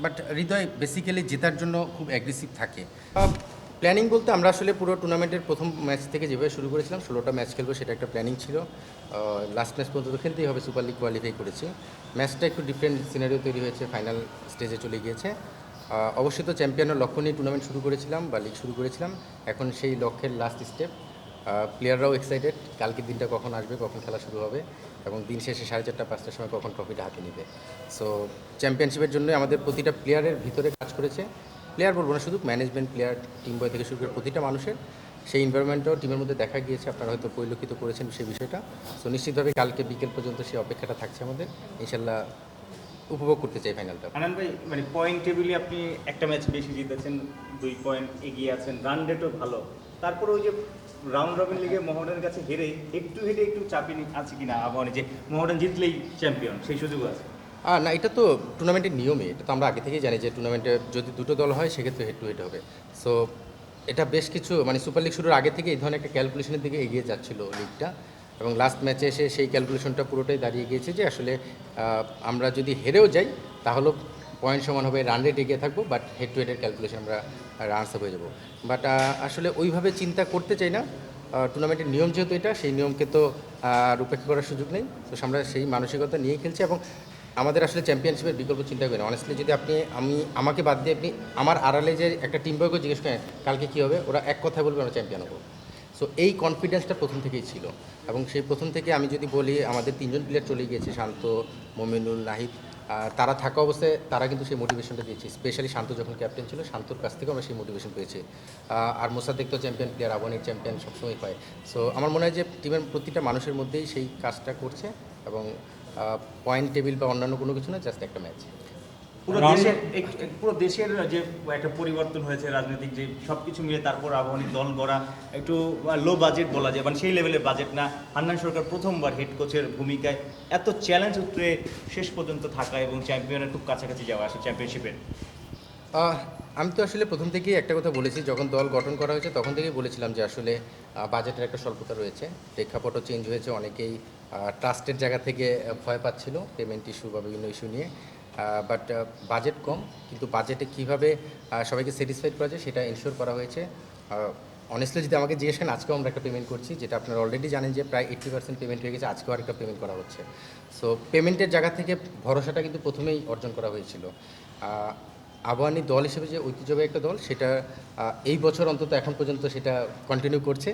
But Hridoy basically জেতার জন্য খুব অ্যাগ্রেসিভ থাকে। প্ল্যানিং বলতে আমরা আসলে পুরো টুর্নামেন্টের প্রথম ম্যাচ থেকে যেভাবে শুরু করেছিলাম 16টা ম্যাচ খেলবো, সেটা একটা প্ল্যানিং ছিল। লাস্ট ম্যাচ পর্যন্ত খেলতেই হবে, সুপার লিগ কোয়ালিফাই করেছি। ম্যাচটা একটু ডিফারেন্ট সিনারিও তৈরি হয়েছে, ফাইনাল স্টেজে চলে গিয়েছে। অবশ্যই তো চ্যাম্পিয়নের লক্ষ্য নিয়ে টুর্নামেন্ট শুরু করেছিলাম বা লিগ শুরু করেছিলাম। এখন সেই লক্ষ্যের লাস্ট স্টেপ। প্লেয়াররাও এক্সাইটেড, কালকের দিনটা কখন আসবে, কখন খেলা শুরু হবে এবং দিন শেষে 4:30-5টার সময় কখন ট্রফিটা হাতে নেবে। সো চ্যাম্পিয়নশিপের জন্য আমাদের প্রতিটা প্লেয়ারের ভিতরে কাজ করেছে। প্লেয়ার বলবো না, শুধু ম্যানেজমেন্ট, প্লেয়ার, টিম বয় থেকে শুরু করে প্রতিটা মানুষের সেই এনভায়রনমেন্টটাও টিমের মধ্যে দেখা গিয়েছে। আপনারা হয়তো পরিলক্ষিত করেছেন সেই বিষয়টা। সো নিশ্চিতভাবে কালকে বিকেল পর্যন্ত সেই অপেক্ষাটা থাকছে আমাদের। ইনশাল্লাহ উপভোগ করতে চাই ফাইনালটা। আনন্দ ভাই, মানে পয়েন্ট টেবিলে আপনি একটা ম্যাচ বেশি জিতেছেন, 2 পয়েন্ট এগিয়ে আছেন, রান রেটও ভালো। তারপরে ওই যে রাউন্ড রবিন লিগে মোহামেডানের কাছে হেরে একটু চাপে আছে কিনা আবহাওয়া, যে মোহামেডান জিতলেই চ্যাম্পিয়ন, সেই সুযোগ আছে? না, এটা তো টুর্নামেন্টের নিয়মে, এটা তো আমরা আগে থেকেই জানি যে টুর্নামেন্টে যদি দুটো দল হয় সেক্ষেত্রে হেড টু হেড হবে। সো এটা বেশ কিছু মানে সুপার লিগ শুরুর আগে থেকে এই ধরনের একটা ক্যালকুলেশনের দিকে এগিয়ে যাচ্ছিল লিগটা, এবং লাস্ট ম্যাচে এসে সেই ক্যালকুলেশনটা পুরোটাই দাঁড়িয়ে গিয়েছে যে আসলে আমরা যদি হেরেও যাই তাহলেও পয়েন্ট সমান হবে, রান রেট এগিয়ে থাকবো, বাট হেড টু হেডের ক্যালকুলেশন আমরা রানস হয়ে যাবো। বাট আসলে ওইভাবে চিন্তা করতে চাই না। টুর্নামেন্টের নিয়ম যেহেতু এটা, সেই নিয়মকে তো আর উপেক্ষা করার সুযোগ নেই। তো আমরা সেই মানসিকতা নিয়েই খেলছি এবং আমাদের আসলে চ্যাম্পিয়নশিপের বিকল্প চিন্তা করি না। অনেস্টলি যদি আপনি আমাকে বাদ দিয়ে আপনি আমার আড়ালে যে একটা টিম বয়কে জিজ্ঞেস করেন কালকে কী হবে, ওরা এক কথায় বলবে আমরা চ্যাম্পিয়ন হবো। সো এই কনফিডেন্সটা প্রথম থেকেই ছিল এবং সেই প্রথম থেকে আমি যদি বলি আমাদের 3জন প্লেয়ার চলে গিয়েছে, শান্ত, মোমিনুল, নাহিদ। তারা থাকা অবস্থায় তারা কিন্তু সেই মোটিভেশনটা দিয়েছে। স্পেশালি শান্ত যখন ক্যাপ্টেন ছিল, শান্তর কাছ থেকে আমরা সেই মোটিভেশন পেয়েছি। আর মোসাদ্দেক তো চ্যাম্পিয়ন প্লেয়ার, আবাহনীর চ্যাম্পিয়ন সবসময় পায়। সো আমার মনে হয় যে টিমের প্রতিটা মানুষের মধ্যেই সেই কাজটা করছে এবং পয়েন্ট টেবিল বা অন্যান্য কোনো কিছু না, জাস্ট একটা ম্যাচ। পুরো দেশের যে একটা পরিবর্তন হয়েছে রাজনৈতিক, যে সব কিছু মিলে তারপর আবাহনীর দল গড়া একটু লো বাজেট বলা যায়, মানে সেই লেভেলের বাজেট না। হান্নান সরকার প্রথমবার হেড কোচের ভূমিকায় এত চ্যালেঞ্জ উত্তরে শেষ পর্যন্ত থাকা এবং চ্যাম্পিয়নের খুব কাছাকাছি যাওয়া আসে চ্যাম্পিয়নশিপের। আমি তো আসলে প্রথম থেকেই একটা কথা বলেছি, যখন দল গঠন করা হয়েছে তখন থেকেই বলেছিলাম যে আসলে বাজেটের একটা স্বল্পতা রয়েছে, প্রেক্ষাপটও চেঞ্জ হয়েছে, অনেকেই ট্রাস্টের জায়গা থেকে ভয় পাচ্ছিল পেমেন্ট ইস্যু বা বিভিন্ন ইস্যু নিয়ে। বাট বাজেট কম, কিন্তু বাজেটে কীভাবে সবাইকে স্যাটিসফাইড করা যায় সেটা এনশিওর করা হয়েছে। অনেস্টলি যদি আমাকে জিজ্ঞেস করেন, আজকেও আমরা একটা পেমেন্ট করছি, যেটা আপনারা অলরেডি জানেন যে প্রায় 80% পেমেন্ট হয়ে গেছে, আজকেও আরেকটা পেমেন্ট করা হচ্ছে। সো পেমেন্টের জায়গা থেকে ভরসাটা কিন্তু প্রথমেই অর্জন করা হয়েছিল। আবাহনী দল হিসেবে যে ঐতিহ্যবাহী একটা দল, সেটা এই বছর অন্তত এখন পর্যন্ত সেটা কন্টিনিউ করছে।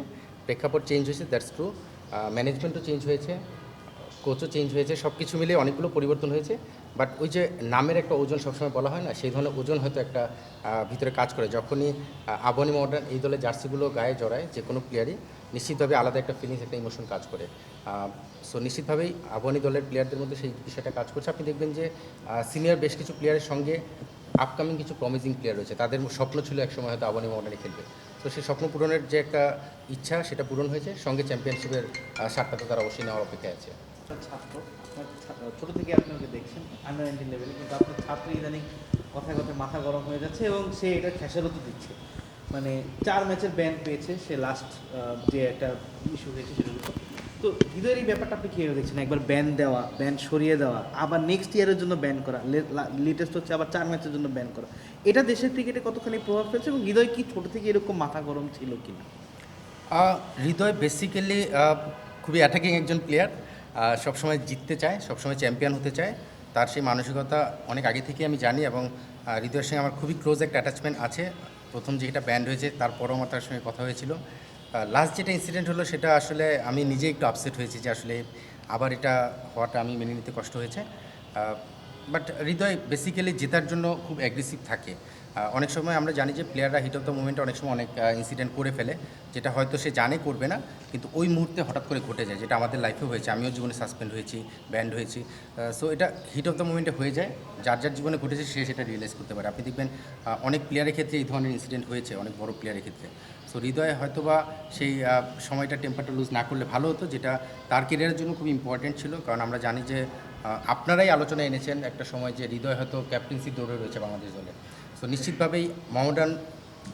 প্রেক্ষাপট চেঞ্জ হয়েছে, দ্যাটস ট্রু। ম্যানেজমেন্টও চেঞ্জ হয়েছে, কোচও চেঞ্জ হয়েছে, সব কিছু মিলে অনেকগুলো পরিবর্তন হয়েছে। বাট ওই যে নামের একটা ওজন সবসময় বলা হয় না, সেই ধরনের ওজন হয়তো একটা ভিতরে কাজ করে। যখনই আবাহনী মডার্ন এই দলের জার্সিগুলো গায়ে জড়ায় যে কোনো প্লেয়ারই, নিশ্চিতভাবে আলাদা একটা ফিলিংস, একটা ইমোশন কাজ করে। সো নিশ্চিতভাবেই আবাহনী দলের প্লেয়ারদের মধ্যে সেই বিষয়টা কাজ করছে। আপনি দেখবেন যে সিনিয়র বেশ কিছু প্লেয়ারের সঙ্গে আপকামিং কিছু প্রমিজিং প্লেয়ার রয়েছে, তাদের স্বপ্ন ছিল একসময় হয়তো আবাহনী মডার্নে খেলবে। তো সেই স্বপ্ন পূরণের যে একটা ইচ্ছা, সেটা পূরণ হয়েছে। সঙ্গে চ্যাম্পিয়নশিপের স্বাদটা তো তারা অবশ্যই নেওয়ার অপেক্ষায় আছে। ছাত্র, আপনার ছোটো থেকে আপনি ওকে দেখছেন আন্ডার 19 লেভেলে, কিন্তু আপনার ছাত্র ইদানিং কথায় কথায় মাথা গরম হয়ে যাচ্ছে এবং সে এটা খেসারতও দিচ্ছে। মানে 4 ম্যাচের ব্যান পেয়েছে সে, লাস্ট যে একটা ইস্যু হয়েছে সেটার উপর। তো হৃদয়ের এই ব্যাপারটা আপনি কীভাবে দেখছেন? একবার ব্যান দেওয়া, ব্যান সরিয়ে দেওয়া, আবার নেক্সট ইয়ারের জন্য ব্যান করা, লেটেস্ট হচ্ছে আবার 4 ম্যাচের জন্য ব্যান করা, এটা দেশের ক্রিকেটে কতখানি প্রভাব ফেলছে এবং হৃদয় কি ছোটো থেকে এরকম মাথা গরম ছিল কিনা? হৃদয় বেসিক্যালি খুবই অ্যাটাকিং একজন প্লেয়ার, সবসময় জিততে চায়, সবসময় চ্যাম্পিয়ন হতে চায়। তার সেই মানসিকতা অনেক আগে থেকে আমি জানি এবং হৃদয়ের সঙ্গে আমার খুবই ক্লোজ একটা অ্যাটাচমেন্ট আছে। প্রথম যেটা ব্যান্ড হয়েছে তারপরও আমার তার সঙ্গে কথা হয়েছিল। লাস্ট যেটা ইনসিডেন্ট হলো সেটা আসলে আমি নিজেই একটু আপসেট হয়েছি যে আসলে আবার এটা হওয়াটা আমি মেনে নিতে কষ্ট হয়েছে। বাট হৃদয় বেসিক্যালি জেতার জন্য খুব অ্যাগ্রেসিভ থাকে। অনেক সময় আমরা জানি যে প্লেয়াররা হিট অফ দ্য মোমেন্টে অনেক সময় অনেক ইনসিডেন্ট করে ফেলে, যেটা হয়তো সে জানে করবে না, কিন্তু ওই মুহূর্তে হঠাৎ করে ঘটে যায়, যেটা আমাদের লাইফেও হয়েছে। আমিও জীবনে সাসপেন্ড হয়েছি, ব্যান্ড হয়েছি। সো এটা হিট অফ দ্য মোমেন্টে হয়ে যায়, যার যার জীবনে ঘটেছে সে সেটা রিয়েলাইজ করতে পারে। আপনি দেখবেন অনেক প্লেয়ারের ক্ষেত্রে এই ধরনের ইনসিডেন্ট হয়েছে, অনেক বড় প্লেয়ারের ক্ষেত্রে। সো হৃদয় হয়তোবা সেই সময়টা টেম্পারটা লুজ না করলে ভালো হতো, যেটা তার কেরিয়ারের জন্য খুব ইম্পর্টেন্ট ছিল। কারণ আমরা জানি যে আপনারাই আলোচনায় এনেছেন একটা সময় যে হৃদয় হয়তো ক্যাপ্টেন্সি দৌড়ে রয়েছে বাংলাদেশ দলে। সো নিশ্চিতভাবেই মোহামেডান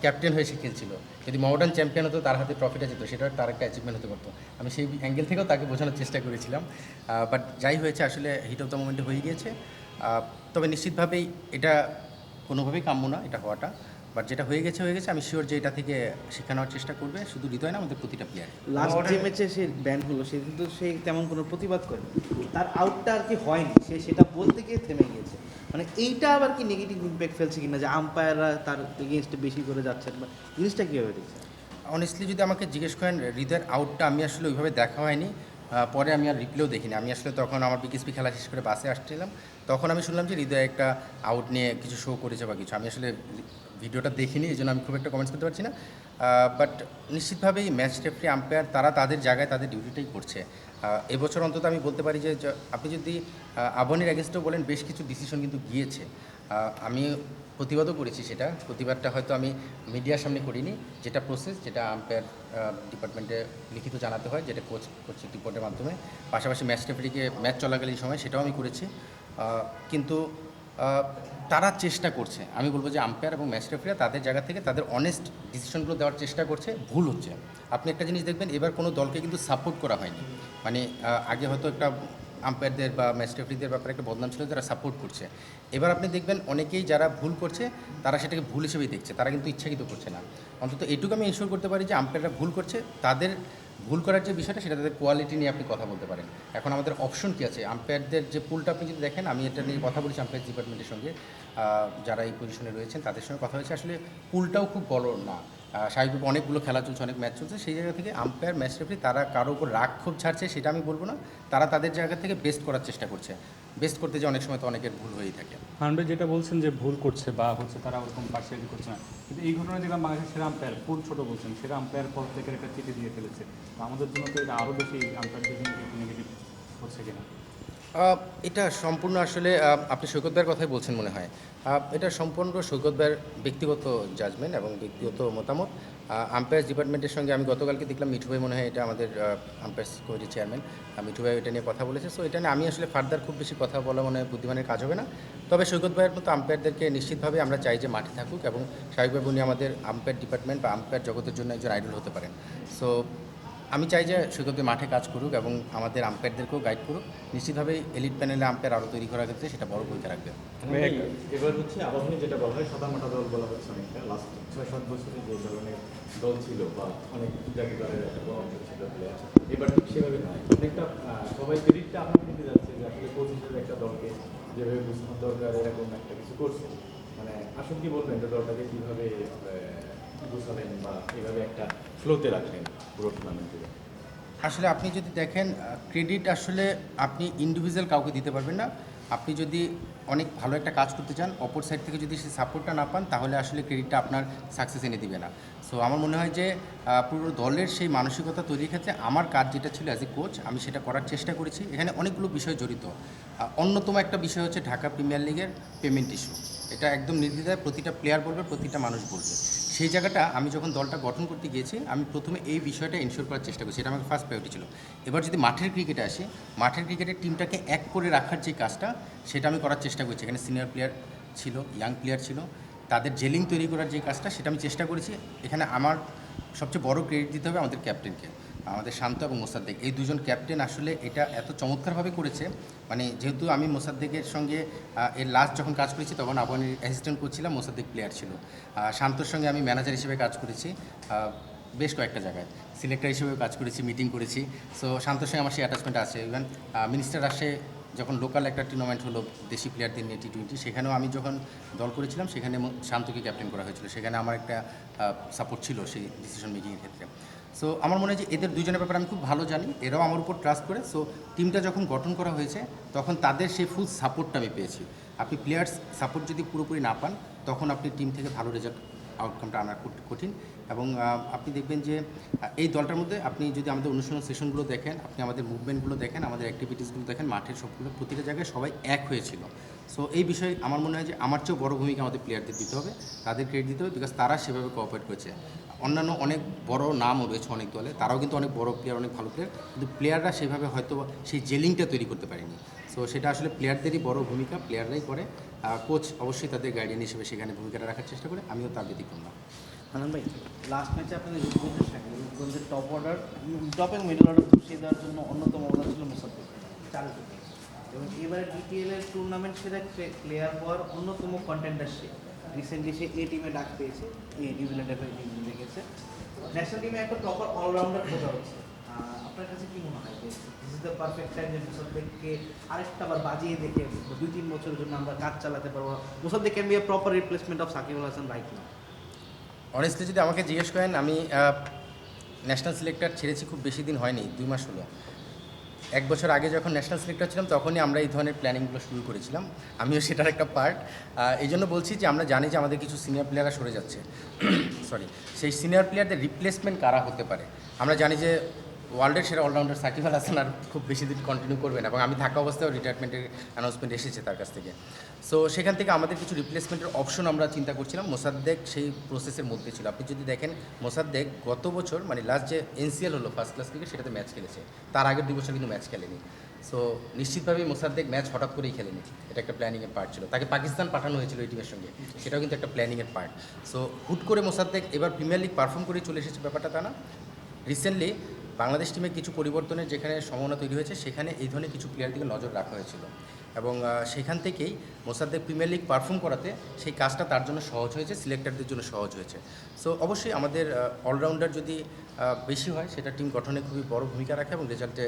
ক্যাপ্টেন হয়ে সে খেলছিল, যদি মোহামেডান চ্যাম্পিয়ন হতো, তার হাতে ট্রফিটা যেত, সেটা তার একটা অ্যাচিভমেন্ট হতে পারতো। আমি সেই অ্যাঙ্গেল থেকেও তাকে বোঝানোর চেষ্টা করেছিলাম। বাট যাই হয়েছে আসলে হিট অফ দ্য মোমেন্টে হয়ে গিয়েছে। তবে নিশ্চিতভাবেই এটা কোনোভাবেই কাম্য না এটা হওয়াটা। বাট যেটা হয়ে গেছে আমি শিওর যে এটা থেকে শিক্ষা নেওয়ার চেষ্টা করবে শুধু হৃদয় না, আমাদের প্রতিটা প্লেয়ার। লাস্ট যে ম্যাচে সে ব্যান হলো সে কিন্তু সে তেমন কোনো প্রতিবাদ করেনি, তার আউটটা আর কি হয়নি, সে সেটা বলতে গিয়ে থেমে গিয়েছে। মানে এইটা আবার কি নেগেটিভ ইম্প্যাক্ট ফেলছে কিনা যে আম্পায়াররা তার এগেনস্টে বেশি করে যাচ্ছেন, বা জিনিসটা কীভাবে দেখছেন? অনেস্টলি যদি আমাকে জিজ্ঞেস করেন হৃদয়ের আউটটা আমি আসলে ওইভাবে দেখা হয়নি। পরে আমি আর রিপ্লেও দেখিনি। আমি আসলে তখন আমার বিকেএসপি খেলা শেষ করে বাসে আসছিলাম, তখন আমি শুনলাম যে হৃদয় একটা আউট নিয়ে কিছু শো করেছে বা কিছু। আমি আসলে ভিডিওটা দেখিনি, এই জন্য আমি খুব একটা কমেন্টস করতে পারছি না। বাট নিশ্চিতভাবেই ম্যাচ রেফারি আম্পায়ার তারা তাদের জায়গায় তাদের ডিউটিটাই করছে। এবছর অন্তত আমি বলতে পারি যে আপনি যদি আবাহনীর অ্যাগেনস্টেও বলেন, বেশ কিছু ডিসিশন কিন্তু গিয়েছে। আমি প্রতিবাদও করেছি, সেটা প্রতিবাদটা হয়তো আমি মিডিয়ার সামনে করিনি, যেটা প্রসেস, যেটা আম্পায়ার ডিপার্টমেন্টে লিখিত জানাতে হয়, যেটা কোচ রিপোর্টের মাধ্যমে, পাশাপাশি ম্যাচ রেফারিকে ম্যাচ চলাকালীন সময় সেটাও আমি করেছি। কিন্তু তারা চেষ্টা করছে, আমি বলবো যে আম্পায়ার এবং ম্যাচ রেফারিরা তাদের জায়গা থেকে তাদের অনেস্ট ডিসিশনগুলো দেওয়ার চেষ্টা করছে, ভুল হচ্ছে। আপনি একটা জিনিস দেখবেন, এবার কোনো দলকে কিন্তু সাপোর্ট করা হয়নি। মানে আগে হয়তো একটা আম্পায়ারদের বা ম্যাচ রেফারিদের ব্যাপারে একটা বদনাম ছিল, যারা সাপোর্ট করছে। এবার আপনি দেখবেন অনেকেই যারা ভুল করছে তারা সেটাকে ভুল হিসেবেই দেখছে, তারা কিন্তু ইচ্ছাকৃত করছে না। অন্তত এটুকু আমি ইনশিওর করতে পারি যে আম্পায়াররা ভুল করছে, তাদের ভুল করার যে বিষয়টা সেটা তাদের কোয়ালিটি নিয়ে আপনি কথা বলতে পারেন। এখন আমাদের অপশন কী আছে, আম্পায়ারদের যে পুলটা আপনি যদি দেখেন, আমি এটা নিয়ে কথা বলেছি আম্পায়ার ডিপার্টমেন্টের সঙ্গে, যারা এই পজিশনে রয়েছেন তাদের সঙ্গে কথা হয়েছে। আসলে পুলটাও খুব বড় না, স্বাভাবিকভাবে অনেকগুলো খেলা চলছে, অনেক ম্যাচ চলছে, সেই জায়গা থেকে আম্পায়ার ম্যাচ রেফারি তারা কারো উপর রাগ ক্ষোভ ছাড়ছে সেটা আমি বলবো না। তারা তাদের জায়গা থেকে বেস্ট করার চেষ্টা করছে। বেস্ট করতে যে অনেক সময় তো অনেকের ভুল হয়েই থাকে। হানবে যেটা বলছেন যে ভুল করছে বা হচ্ছে তারা ওরকম পার্সিয়ালি করছে না, কিন্তু এই ঘটনায় দেখলাম বাংলাদেশের সেরা আম্পায়ার ফুল ছোট বলছেন, সেরা আম্পায়ার পর থেকে একটা চিঠি দিয়ে ফেলেছে। তো আমাদের জন্য তো এটা আরও বেশি আম্পায়ারদের জন্য নেগেটিভ হচ্ছে কিনা? এটা সম্পূর্ণ আসলে আপনি সৈকত ভাইয়ের কথাই বলছেন মনে হয়। এটা সম্পূর্ণ সৈকত ভাইয়ের ব্যক্তিগত জাজমেন্ট এবং ব্যক্তিগত মতামত। আম্পায়ার্স ডিপার্টমেন্টের সঙ্গে আমি গতকালকে দেখলাম মিঠু ভাই, মনে হয় এটা আমাদের আম্পায়ার্স কমিটির চেয়ারম্যান, মিঠু ভাই এটা নিয়ে কথা বলেছে। সো এটা নিয়ে আমি আসলে ফার্দার খুব বেশি কথা বলা মনে হয় বুদ্ধিমানের কাজ হবে না। তবে সৈকত ভাইয়ের মতো আম্পায়ারদেরকে নিশ্চিতভাবে আমরা চাই যে মাঠে থাকুক, এবং স্বাভাবিকভাবে উনি আমাদের আম্পায়ার ডিপার্টমেন্ট বা আম্পায়ার জগতের জন্য একজন আইডল হতে পারেন। সো আমি চাই যে সৈকত ভাই মাঠে কাজ করুক এবং আমাদের আম্পায়ারদেরকেও গাইড করুক। নিশ্চিতভাবে এলিট প্যানেলে আম্পায়ার আরও তৈরি করার ক্ষেত্রে সেটা বড় ভূমিকা রাখবে। এবার হচ্ছে আবাহনী যেটা বলা হয় সাদামাটা দল বলা হচ্ছে অনেকটা, লাস্ট 6-7 বছরে যে ধরনের দল ছিল বা অনেক জাতীয় দলের একটা বড় অংশ ছিল প্লেয়ার, এবার ঠিক সেভাবে নয়। অনেকটা সবাই ক্রেডিটটা আপনার দিতে যাচ্ছে যে আসলে কোচ হিসেবে একটা দলকে যেভাবে বুঝতে দরকার এরকম একটা কিছু করছে। মানে আসলে কি বলবেন যে দলটাকে কীভাবে বুঝাবেন বা এইভাবে একটা ফ্লোতে রাখলেন পুরো টুর্নামেন্টে? আসলে আপনি যদি দেখেন, ক্রেডিট আসলে আপনি ইন্ডিভিজুয়াল কাউকে দিতে পারবেন না। আপনি যদি অনেক ভালো একটা কাজ করতে চান, অপর সাইড থেকে যদি সে সাপোর্টটা না পান, তাহলে আসলে ক্রেডিটটা আপনার সাকসেস এনে দিবে না। সো আমার মনে হয় যে পুরো দলের সেই মানসিকতা তৈরির ক্ষেত্রে আমার কাজ যেটা ছিল অ্যাজ এ কোচ, আমি সেটা করার চেষ্টা করেছি। এখানে অনেকগুলো বিষয় জড়িত। অন্যতম একটা বিষয় হচ্ছে ঢাকা প্রিমিয়ার লিগের পেমেন্ট ইস্যু। এটা একদম নির্দ্বিধায় প্রতিটা প্লেয়ার বলবে, প্রতিটা মানুষ বলবে। সেই জায়গাটা আমি যখন দলটা গঠন করতে গিয়েছি, আমি প্রথমে এই বিষয়টা এনশিওর করার চেষ্টা করছি, এটা আমার ফার্স্ট প্রায়োরিটি ছিল। এবার যদি মাঠের ক্রিকেটে আসি, মাঠের ক্রিকেটের টিমটাকে এক করে রাখার যে কাজটা, সেটা আমি করার চেষ্টা করছি। এখানে সিনিয়র প্লেয়ার ছিল, ইয়াং প্লেয়ার ছিল, তাদের জেলিং তৈরি করার যে কাজটা সেটা আমি চেষ্টা করেছি। এখানে আমার সবচেয়ে বড় ক্রেডিট দিতে হবে আমাদের ক্যাপ্টেনকে, আমাদের শান্ত এবং মোসাদ্দেক, এই দুজন ক্যাপ্টেন আসলে এটা এত চমৎকারভাবে করেছে। মানে যেহেতু আমি মোসাদ্দেকের সঙ্গে এর লাস্ট যখন কাজ করেছি তখন আবাহনীর অ্যাসিস্ট্যান্ট কোচ ছিলাম, মোসাদ্দেক প্লেয়ার ছিল। শান্তর সঙ্গে আমি ম্যানেজার হিসেবে কাজ করেছি বেশ কয়েকটা জায়গায়, সিলেক্টর হিসেবেও কাজ করেছি, মিটিং করেছি। সো শান্তর সঙ্গে আমার সেই অ্যাটাচমেন্ট আছে। ইভেন মিনিস্টার আসে যখন লোকাল একটা টুর্নামেন্ট হলো দেশি প্লেয়ারদের নিয়ে T20, সেখানেও আমি যখন দল করেছিলাম সেখানে শান্তকে ক্যাপ্টেন করা হয়েছিল। সেখানে আমার একটা সাপোর্ট ছিল সেই ডিসিশন মেকিংয়ের ক্ষেত্রে। সো আমার মনে হয় যে এদের দুজনের ব্যাপারে আমি খুব ভালো জানি, এরাও আমার উপর ট্রাস্ট করে। সো টিমটা যখন গঠন করা হয়েছে তখন তাদের সেই ফুল সাপোর্টটা আমি পেয়েছি। আপনি প্লেয়ার্স সাপোর্ট যদি পুরোপুরি না পান, তখন আপনি টিম থেকে ভালো রেজাল্ট আউটকামটা আনা কঠিন। এবং আপনি দেখবেন যে এই দলটার মধ্যে আপনি যদি আমাদের অনুশীলন সেশনগুলো দেখেন, আপনি আমাদের মুভমেন্টগুলো দেখেন, আমাদের অ্যাক্টিভিটিসগুলো দেখেন, মাঠের সবগুলো প্রতিটা জায়গায় সবাই এক হয়েছিল। সো এই বিষয়ে আমার মনে হয় যে আমার চেয়েও বড় ভূমিকা আমাদের প্লেয়ারদের দিতে হবে, তাদের ক্রেডিট দিতে হবে, বিকজ তারা সেভাবে কোঅপারেট করেছে। অন্যান্য অনেক বড় নামও রয়েছে অনেক দলে, তারাও কিন্তু অনেক বড় প্লেয়ার, অনেক ভালো প্লেয়ার, কিন্তু প্লেয়াররা সেভাবে হয়তো সেই জেলিংটা তৈরি করতে পারেনি। সো সেটা আসলে প্লেয়ারদেরই বড় ভূমিকা, প্লেয়াররাই করে। কোচ অবশ্যই তাদের গাইডিয়ান হিসেবে সেখানে ভূমিকাটা রাখার চেষ্টা করে, আমিও তার ব্যতিক্রম না। হানান ভাই, লাস্ট ম্যাচে আপনাদের রূপগঞ্জের সাথে রূপগঞ্জের টপ অর্ডার, টপ এবং মিডল অর্ডার খুশিয়ে দেওয়ার জন্য অন্যতম অর্ডার ছিল মোসাদ্দেক, 4 উইকেট। এবং এবারে বিপিএল এর টুর্নামেন্ট সেরা প্লেয়ার হওয়ার অন্যতম কন্টেন্ডার সে। রিসেন্টলি সে এ টিমে ডাক পেয়েছে, এই নিউজিল্যান্ডের হয়ে নিউজিল্যান্ডে গেছে। ন্যাশনাল টিমে একটা প্রপার অলরাউন্ডার খোঁজা হচ্ছে। আপনার কাছে কি মনে হয় যে this is the perfect time যে মুসাদ্দেককে আরেকটা বার বাজিয়ে দেখে 2-3 বছরের জন্য আমরা কাজ চালাতে পারবো? Mosaddek can be a proper replacement of Shakib Al Hasan right now. Honestly যদি আমাকে জিজ্ঞেস করেন, আমি ন্যাশনাল সিলেক্টর ছেড়েছি খুব বেশি দিন হয়নি, 2 মাস হলো। 1 বছর আগে যখন ন্যাশনাল সিলেক্টর ছিলাম তখনই আমরা এই ধরনের প্ল্যানিংগুলো শুরু করেছিলাম, আমিও সেটার একটা পার্ট। এই জন্য বলছি যে আমরা জানি যে আমাদের কিছু সিনিয়র প্লেয়াররা সরে যাচ্ছে, সরি, সেই সিনিয়র প্লেয়ারদের রিপ্লেসমেন্ট কারা হতে পারে। আমরা জানি যে ওয়ার্ল্ডের সেরা অলরাউন্ডার সাকিব আল হাসান আর খুব বেশি দিন কন্টিনিউ করবেন, এবং আমি থাকা অবস্থায় রিটায়ারমেন্টের অ্যানাউন্সমেন্ট এসেছে তার কাছ থেকে। সো সেখান থেকে আমাদের কিছু রিপ্লেসমেন্টের অপশন আমরা চিন্তা করছিলাম। মোসাদ্দেক সেই প্রসেসের মধ্যে ছিল। আপনি যদি দেখেন, মোসাদ্দেক গত বছর মানে লাস্ট যে এনসিএল হলো ফার্স্ট ক্লাস ক্রিকেট, সেটাতে ম্যাচ খেলেছে। তার আগের 2 বছর কিন্তু ম্যাচ খেলেনি। সো নিশ্চিতভাবেই মোসাদ্দেক ম্যাচ হঠাৎ করেই খেলেনি, এটা একটা প্ল্যানিংয়ের পার্ট ছিল। তাকে পাকিস্তান পাঠানো হয়েছিল এই টিমের সঙ্গে, সেটাও কিন্তু একটা প্ল্যানিংয়ের পার্ট। সো হুট করে মোসাদ্দেক এবার প্রিমিয়ার লিগ পারফর্ম করে চলে এসেছে, ব্যাপারটা তা না। রিসেন্টলি বাংলাদেশ টিমে কিছু পরিবর্তনের যেখানে সম্ভাবনা তৈরি হয়েছে, সেখানে এই ধরনের কিছু প্লেয়ার দিকে নজর রাখা হয়েছিল, এবং সেখান থেকেই মোসাদ্দেক প্রিমিয়ার লিগ পারফর্ম করাতে সেই কাজটা তার জন্য সহজ হয়েছে, সিলেক্টরদের জন্য সহজ হয়েছে। সো অবশ্যই আমাদের অলরাউন্ডার যদি বেশি হয়, সেটা টিম গঠনে খুবই বড় ভূমিকা রাখে এবং রেজাল্টে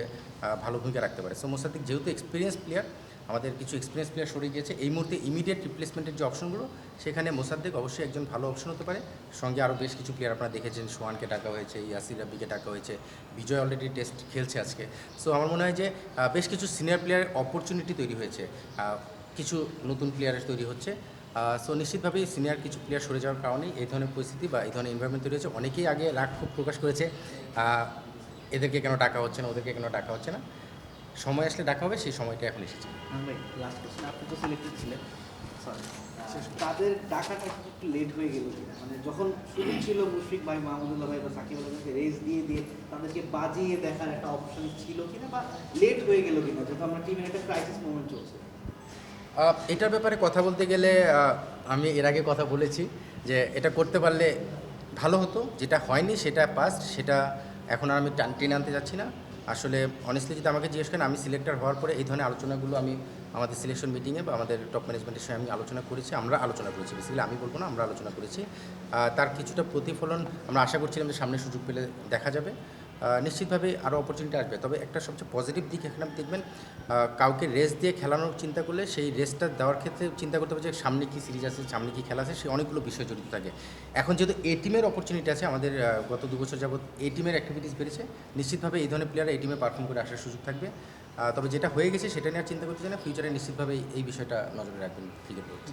ভালো ভূমিকা রাখতে পারে। সো মোসাদ্দেক যেহেতু এক্সপিরিয়েন্স প্লেয়ার, আমাদের কিছু এক্সপিরিয়েন্স প্লেয়ার সরে গিয়েছে, এই মুহূর্তে ইমিডিয়েট রিপ্লেসমেন্টের যে অপশনগুলো, সেখানে মোসাদ্দেক অবশ্যই একজন ভালো অপশন হতে পারে। সঙ্গে আরও বেশ কিছু প্লেয়ার আপনারা দেখেছেন, সোহানকে ডাকা হয়েছে, ইয়াসির রাব্বিকে ডাকা হয়েছে, বিজয় অলরেডি টেস্ট খেলছে আজকে। সো আমার মনে হয় যে বেশ কিছু সিনিয়র প্লেয়ারের অপরচুনিটি তৈরি হয়েছে, কিছু নতুন প্লেয়ারের তৈরি হচ্ছে। সো নিশ্চিতভাবেই সিনিয়র কিছু প্লেয়ার সরে যাওয়ার কারণেই এই ধরনের পরিস্থিতি বা এই ধরনের এনভায়রনমেন্ট তৈরি হয়েছে। অনেকেই আগে রাগ খুব প্রকাশ করেছে, এদেরকে কেন ডাকা হচ্ছে না, ওদেরকে কেন ডাকা হচ্ছে না। সময় আসলে ডাকা হবে, সেই সময়টা এখন এসেছে। ভাই লাস্ট কোশ্চেন, আপনি তো সিলেক্টেড ছিলেন, সরি, তাদের ডাকাটা একটু লেট হয়ে গেল কিনা? মানে যখন শুরু ছিল মুশফিক ভাই, মাহমুদুল্লাহ ভাই বা সাকিব আল হাসানকে রেস দিয়ে তাদেরকে বাজিয়ে দেখার একটা অপশন ছিল কিনা, বা লেট হয়ে গেল কিনা, যেহেতু আমরা টিমের একটা ক্রাইসিস মোমেন্ট চলছে? এটার ব্যাপারে কথা বলতে গেলে আমি এর আগে কথা বলেছি যে এটা করতে পারলে ভালো হতো। যেটা হয়নি সেটা পাস্ট, সেটা এখন আর আমি টেনে আনতে যাচ্ছি না। আসলে অনেস্টলি যদি আমাকে জিজ্ঞেস করেন, আমি সিলেক্টর হওয়ার পরে এই ধরনের আলোচনাগুলো আমি আমাদের সিলেকশন মিটিংয়ে বা আমাদের টপ ম্যানেজমেন্টের সঙ্গে আমি আলোচনা করেছি, আমরা আলোচনা করেছি, বেসিক্যালি আমি বলবো না, আমরা আলোচনা করেছি। তার কিছুটা প্রতিফলন আমরা আশা করছিলাম যে সামনে সুযোগ পেলে দেখা যাবে। নিশ্চিতভাবে আরও অপরচুনিটি আসবে। তবে একটা সবচেয়ে পজিটিভ দিক এখানে আপনি দেখবেন, কাউকে রেস দিয়ে খেলানোর চিন্তা করলে সেই রেসটা দেওয়ার ক্ষেত্রে চিন্তা করতে হবে যে সামনে কী সিরিজ আছে, সামনে কী খেলা আছে, সেই অনেকগুলো বিষয় জড়িত থাকে। এখন যেহেতু এ টিমের অপরচুনিটি আছে, আমাদের গত 2 বছর যাবত এ টিমের অ্যাক্টিভিটিস বেড়েছে, নিশ্চিতভাবে এই ধরনের প্লেয়াররা এই টিমে পারফর্ম করে আসার সুযোগ থাকবে। তবে যেটা হয়ে গেছে সেটা নিয়ে আর চিন্তা করতে চাই না, ফিউচারে নিশ্চিতভাবে এই বিষয়টা নজরে রাখবেন ক্রিকেট বোর্ড।